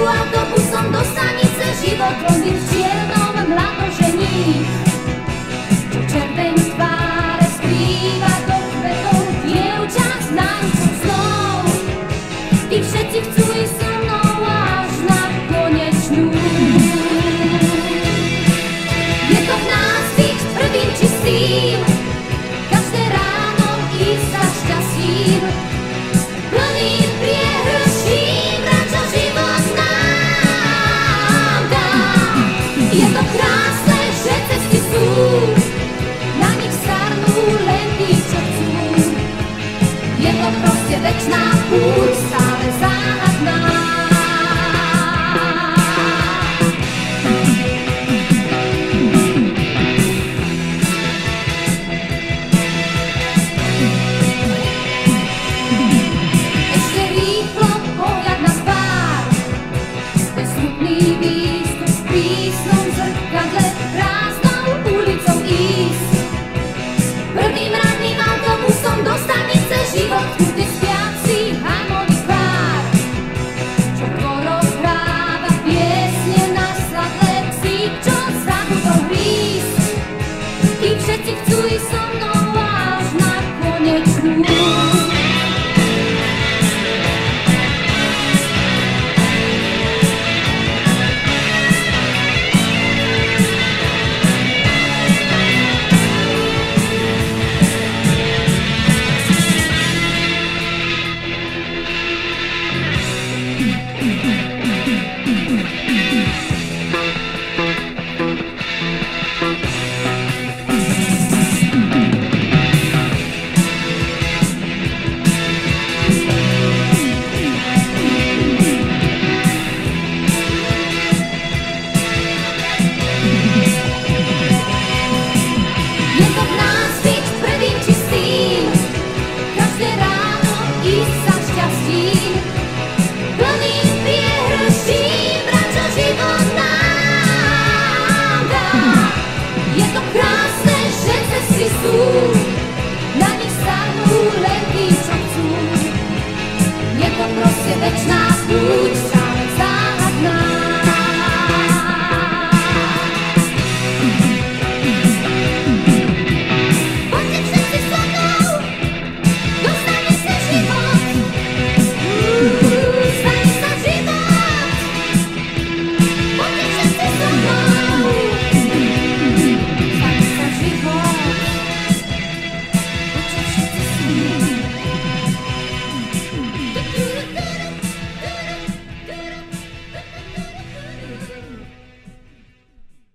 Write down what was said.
Autobusom do stanice život blondy v čiernom mladо žení. Čo červeň z tváre skrýva do kvetov dievča s náručou snov. Tí všetci chcú ísť so mnou až na konečnú. Je to v nás byť prvým čistým, každé ráno ísť za šťastím. Plným priehrším radšo život nám dá. Je to krásne, že cesty sú, na nich starnú len tí, čo chcú. Je to proste večná púť, stále za